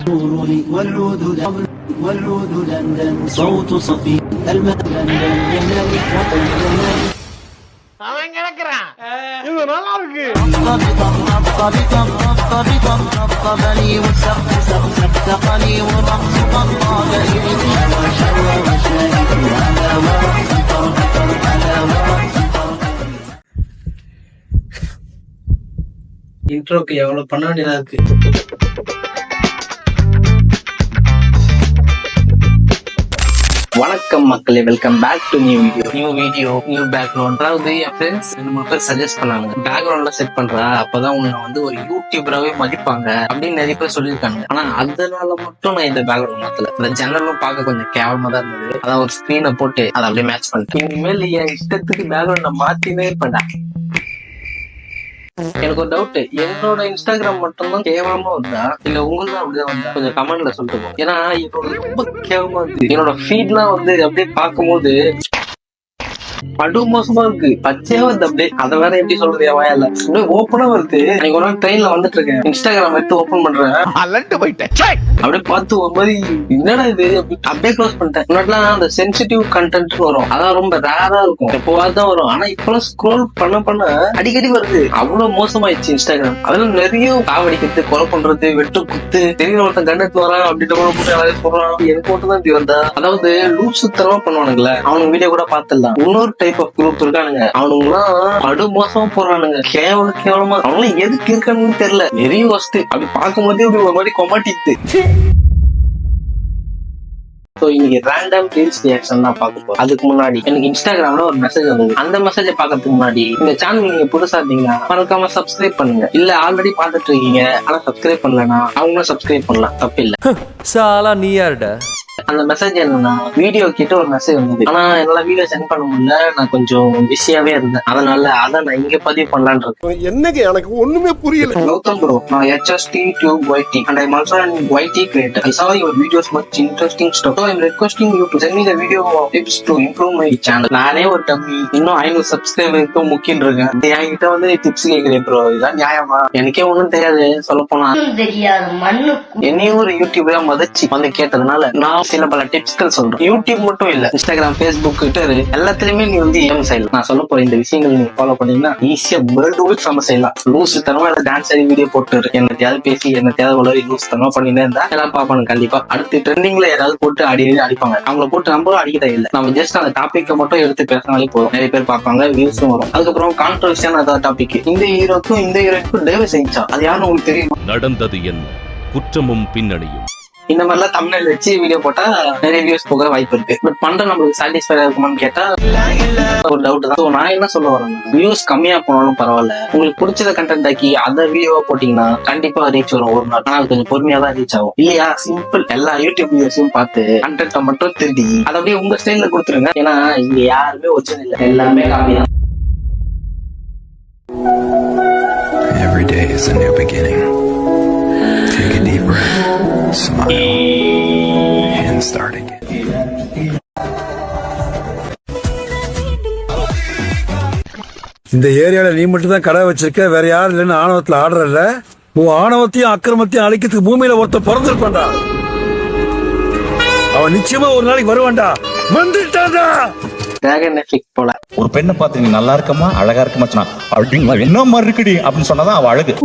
والعود لندن صوت صفي الماء لندن من الوطن அவன் கிடக்குறான் இது நல்லா இருக்கு ربني والسقف سقسقني والرقص طبطبني وشوى وشاهد على ورقص طرب على ورقص இன்ட்ரோக்கு எவ்வளவு பண்ண வேண்டியதா இருக்கு. வணக்கம் மக்களே, welcome back to new video new background. அதாவது என் ஃப்ரெண்ட்ஸ் 2-3 பேர் சஜஸ்ட் பண்ணாங்க, பேக்ரவுண்ட்ல செட் பண்றா அப்பதான் உன்னை வந்து ஒரு யூடியூபராகவே மதிப்பாங்க அப்படின்னு நிறைய பேர் சொல்லியிருக்காங்க. ஆனா அதனால மட்டும் நான் இந்த பேக்ரவுண்ட் மாத்தல. இந்த ஜன்னலும் பார்க்க கொஞ்சம் கேவலமா தான் இருந்தது. அதான் ஒரு ஸ்கிரீனை போட்டு அதை அப்படியே மேட்ச் பண்ணிட்டேன். இனிமேல் என் இஷ்டத்துக்கு பேக்ரவுண்ட் நான் மாத்தினே இருப்பேன். எனக்கு ஒரு டவுட், என்னோட இன்ஸ்டாகிராம் மட்டும்தான் கேவலமா வந்தா இல்ல உங்களுக்கு அப்படிதான் வந்தா கொஞ்சம் கமெண்ட்ல சொல்லிட்டு போங்க. ஏன்னா என்னோட ரொம்ப கேவலமா இருக்கு. என்னோட ஃபீட்லாம் வந்து அப்படியே பார்க்கும்போது படு மோசமா இருக்கு. பச்சையா வருது அப்படியே. அதை வேற எப்படி சொல்றது, என் வாயால அப்படியே ஓப்பனா வருது. எனக்கு ஒரு நாள் ட்ரெயின்ல வந்துட்டு இருக்கேன், இன்ஸ்டாகிராம் எடுத்து ஓப்பன் பண்றேன், அப்படியே பார்த்து ஒரு மாதிரி என்னடா இது அப்படியே க்ளோஸ் பண்ணிட்டேன். முன்னாடிலாம் அந்த சென்சிட்டிவ் கண்டென்ட் வரும், அதான் ரொம்ப ரேரா இருக்கும், எப்போவாதான் வரும். ஆனா இப்பெல்லாம் ஸ்க்ரோல் பண்ண அடிக்கடி வருது. அவ்வளவு மோசமாயிடுச்சு இன்ஸ்டாகிராம். அதெல்லாம் நிறைய காவடிக்கிறது, கொலை பண்றது, வெட்டு குத்து, தெரியல ஒருத்தன் கண்டென்ட் வரான் அப்படின்ற போட்டு சொல்றான். எனக்கு மட்டும் தான் இப்படி வந்தா. அதாவது லூஸ் சுத்தரமா பண்ணுவானுங்களே, அவனுக்கு வீடியோ கூட பார்த்துடலாம். இன்னொரு டைப் ஆஃப் குரூப் இருக்கானுங்க, அவனுங்கலாம் படு மோசமா போறானுங்க, கேவலமா. அவனும் எதுக்கு இருக்கானுன்னு தெரியல, நிறைய வசதி. அப்படி பார்க்கும்போதே ஒரு மாதிரி கொமாட்டிட்டு. இன்னைக்கு ரேண்டம் ரீல்ஸ் ரியாக்ஷன் தான் பார்க்க போறோம். அதுக்கு முன்னாடி எனக்கு இன்ஸ்டாகிராம்ல ஒரு மெசேஜ் வந்தது. அந்த மெசேஜை பார்க்கறதுக்கு முன்னாடி இந்த சேனல் நீங்க புதுசா இருந்தீங்கன்னா மறக்காம சப்ஸ்கிரைப் பண்ணுங்க. இல்ல ஆல்ரெடி பார்த்துட்டு இருக்கீங்க ஆனா சப்ஸ்கிரைப் பண்ணலன்னா அவங்களும் சப்ஸ்கிரைப் பண்ணலாம், தப்பு இல்ல. சாலா நீ யாருடா? அந்த மெசேஜ் என்னன்னா, வீடியோ கிட்ட ஒரு மெசேஜ் வந்தது. ஆனா என்னால வீடியோ சென்ட் பண்ண முடியல, நான் கொஞ்சம் பிஸியாவே இருந்தேன். அதனால அதான் நான் இங்க பதிவு பண்ணலான்னு இருக்கேன். என்னங்க எனக்கு ஒண்ணுமே புரியல. Welcome bro, நான் HST Tube YT and I'm also an YT creator. I saw your videos much interesting stuff. So I'm requesting you to send me the video tips to improve my channel. நானே ஒரு dummy, இன்னும் 500 சப்ஸ்கிரைபருக்கு முக்கியம் இருக்கேன். என்கிட்ட வந்து tips கேட்கிறேன் bro, இதான் நியாயமா? எனக்கே ஒண்ணும் தெரியாது சொல்ல போனா. என்னையும் ஒரு யூடியூபரா மதிச்சு வந்து கேட்டதுனால நான் சில பல டிப்ஸ்கள் சொல்றேன். யூடியூப் மட்டும் இல்ல, இன்ஸ்டாகிராம், ஃபேஸ்புக், ட்விட்டர் எல்லாத்துலயுமே நீ வந்து ஏம் செய்யலாம். நான் சொல்ல போற இந்த விஷயங்கள் நீங்க ஃபாலோ பண்ணீங்கன்னா ஈஸியா வேர்ல்டு சம செய்யலாம். லூஸ் தரமா டான்ஸ் ஆடி வீடியோ போட்டு என்ன தேவை பேசி என்ன தேவை வளரி லூஸ் தரமா பண்ணிட்டே இருந்தா எல்லாம் பாப்பானு கண்டிப்பா. அடுத்து ட்ரெண்டிங்ல ஏதாவது போட்டு அடிப்பாங்க. அவங்கள போட்டு நம்மளும் அடிக்கதே இல்லை. நம்ம ஜஸ்ட் அந்த டாபிக்கை மட்டும் எடுத்து பேசினாலே போதும், நிறைய பேர் பார்ப்பாங்க, வியூஸும் வரும். அதுக்கப்புறம் கான்ட்ரவர்சியான ஏதாவது டாபிக், இந்த ஹீரோக்கும் இந்த ஹீரோக்கும் டேவே செஞ்சா அது யாரும் உங்களுக்கு தெரியும். நடந்தது என்ன, குற்றமும் பின்னணியும், இந்த மாதிரிலாம் தமிழ்ல வச்சு வீடியோ போட்டா நிறைய வியூஸ் போக வாய்ப்பு இருக்கு. பட் பண்ற நம்மளுக்கு சாட்டிஸ்ஃபைடா இருக்குமான்னு கேட்டா ஒரு டவுட் தான். நான் என்ன சொல்ல வரேன், வியூஸ் கம்மியா போனாலும் பரவாயில்ல, உங்களுக்கு பிடிச்சத கண்டென்ட் ஆக்கி அதை வீடியோவா போட்டீங்கன்னா கண்டிப்பா ரீச் வரும் ஒரு நாள். ஆனால் கொஞ்சம் பொறுமையா தான் ரீச் ஆகும். இல்லையா சிம்பிள் எல்லா யூடியூப் வீடியோஸையும் பார்த்து கண்டென்ட்டை மட்டும் திருடி அதை அப்படியே உங்க ஸ்டைல்ல கொடுத்துருங்க. ஏன்னா இங்க யாருமே ஒரிஜினல் இல்லை, எல்லாமே காப்பி தான். Every day is a new beginning. Take a deep breath, smile, and start again. இந்த ஏரியால நீ மட்டும் தான் கடை வச்சிருக்க, வேற யாரும் இல்லைன்னு ஆணவத்துல ஆடுறல. உன் ஆணவத்தையும் அக்கிரமத்தையும் அழிக்கிறதுக்கு பூமியில ஒருத்தர் பிறந்திருப்பான்டா. அவன் நிச்சயமா ஒரு நாளைக்கு வருவான்டா, வந்துட்டான்டா. போல ஒரு பெண்ணை பார்த்து நீ நல்லா இருக்கமா அழகா இருக்கமா சொன்னா அப்படிங்களா என்ன மாதிரி இருக்குடி அப்படின்னு சொன்னாதான் அவ அழகு.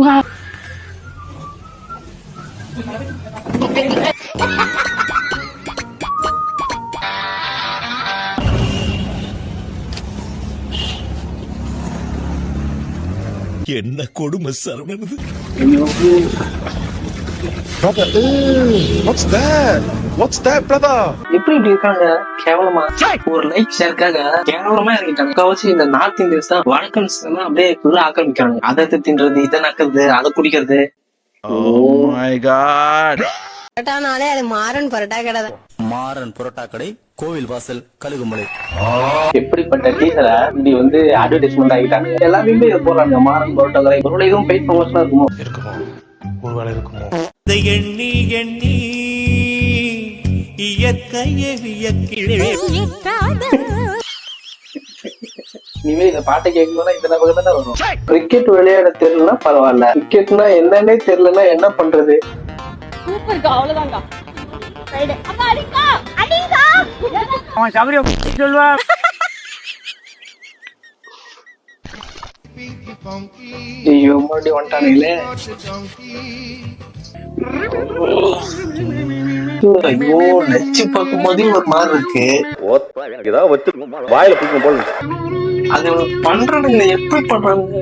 என்ன கொடுமை சரவணது. எப்படி இப்படி இருக்காங்க கேவலமா? ஒரு லைக் ஷேருக்காக கேவலமா இறங்கிட்டாங்க. கவச்சு இந்த நார்த் இந்தியன்ஸ் தான் வழக்கம் அப்படியே ஃபுல்லா ஆக்கிரமிக்கிறாங்க. அதை தின்றது, இதை நக்கிறது, அதை குடிக்கிறது. அது மாறன் பரோட்டா கடை. மாறன் புரோட்டா கடை, கோவில் வாசல், கழுகுமலை. எப்படிப்பட்ட டீச்சரா இப்படி வந்து அட்வர்டைஸ்மெண்ட் ஆகிட்டாங்க. எல்லாருமே இதை போடுறாங்க, மாறன் பரோட்டா கடை. ஒரு இதுவும் பெய்ட் ப்ரமோஷனா இருக்குமோ? ஒருவேளை இருக்குமோ? எண்ணி எண்ணி இயற்கையை இனிமே இந்த பாட்டை கேட்கணும்னா இந்த நபர்கள் தான் வரும். கிரிக்கெட் விளையாட தெரியலன்னா பரவாயில்ல, கிரிக்கெட்னா என்னன்னே தெரியலன்னா என்ன பண்றது? இருக்கா அவ்வளவுதாங்க ரைட் அக்கா அடிங்கா அடிங்கா அவன் சபரிய சொல்வா ஐயோ மறுபடியும் வந்துட்டானுங்களே. ஐயோ நச்சு பார்க்கும் போதே ஒரு மாதிரி இருக்கு. வாயில பிடிக்கும் போல அது பண்றானுங்க, எப்படி பண்றானுங்க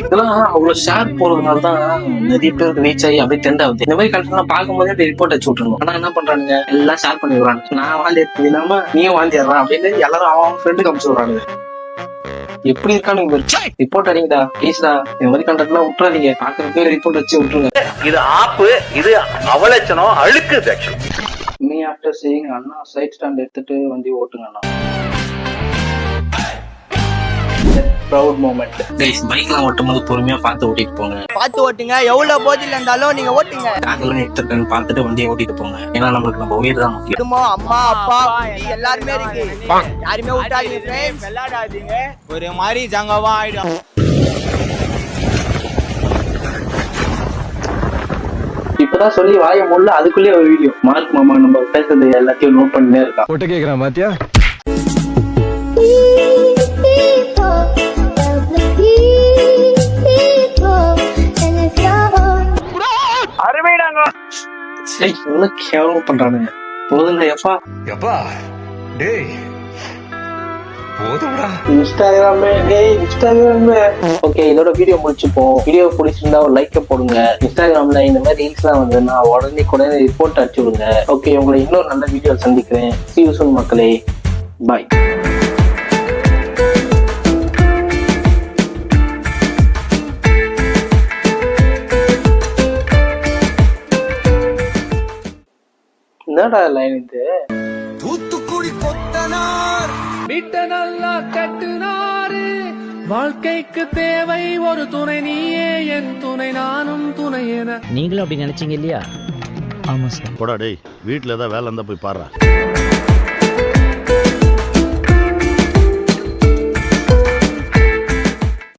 இதெல்லாம்? அவ்வளவு ஷேர் போறதுனால தான் நிறைய பேர் ரீச் ஆகி அப்படியே ட்ரெண்ட் ஆகுது. இந்த மாதிரி கண்டென்ட் பார்க்கும் போதே அப்படி ரிப்போர்ட் அடிச்சு விட்டுருணும். ஆனா என்ன பண்றானுங்க, எல்லாம் ஷேர் பண்ணி விடுறாங்க. நான் வாந்தி எடுத்து இல்லாம நீயும் வாந்திடுறான் அப்படின்னு எல்லாரும் அவன் ஃப்ரெண்டுக்கு அனுப்பிச்சு விடுறானுங்க. எப்படி இருக்கானுங்க ரிப்போர்ட் அடிங்கடா ப்ளீஸ்டா. இந்த மாதிரி கண்டென்ட் எல்லாம் விட்டுறாதீங்க. பாக்குறதுக்கு ரிப்போர்ட் வச்சு விட்டுருங்க. இது ஆப்பு, இது அவலட்சணம், அழுக்கு. மீ ஆஃப்டர் சேயிங் அண்ணா சைட் ஸ்டாண்ட் எடுத்துட்டு வண்டி ஓட்டுங்க அண்ணா. Proud moment. கைஸ் பைக்லாம் ஓட்டும்போது பொறுமையா பார்த்து ஓட்டிட்டு போங்க. பார்த்து ஓட்டுங்க. எவ்வளவு போதில் இருந்தாலும் நீங்க ஓட்டுங்க. காதெல்லாம் எடுத்துருக்கேன்னு பார்த்துட்டு வண்டியை ஓட்டிட்டு போங்க. ஏன்னா நம்மளுக்கு நம்ம உயிர் தான் முக்கியம். குடும்பம், அம்மா அப்பா எல்லாருமே இருக்கு. யாருமே விட்டாதீங்க ஃப்ரெண்ட்ஸ், விளையாடாதீங்க. ஒரு மாதிரி ஜங்கவா ஆயிடும். இப்பதான் சொல்லி வாய முள்ள அதுக்குள்ளேயே ஒரு வீடியோ. மார்க் மாமா நம்ம பேசுறது எல்லாத்தையும் நோட் பண்ணிட்டே இருக்கான். போட்டு கேக்குறான் பாத்தியா? சரி இவ்வளவு கேவலம் பண்றானுங்க. போதுங்க எப்பா எப்பா டேய் போதும்டா. இன்ஸ்டாகிராம் ஓகே, இதோட வீடியோ முடிச்சுப்போம். வீடியோ பிடிச்சிருந்தா ஒரு லைக் போடுங்க. இன்ஸ்டாகிராம்ல இந்த மாதிரி ரீல்ஸ் எல்லாம் வந்து நான் உடனே ரிப்போர்ட் அடிச்சு விடுங்க. ஓகே, உங்களை இன்னொரு நல்ல வீடியோ சந்திக்கிறேன். See you soon மக்களே, பாய். என்னடா லைன் இது? தூத்துக்குடி கொத்தனார் விட்ட நல்லா கட்டுனாரு. வாழ்க்கைக்கு தேவை ஒரு துணை, நீயே என் துணை நானும் துணை என. நீங்களும் அப்படி நினைச்சீங்க இல்லையா? ஆமா சார். போடா டேய், வீட்டுல ஏதாவது வேலை இருந்தா போய் பாரு.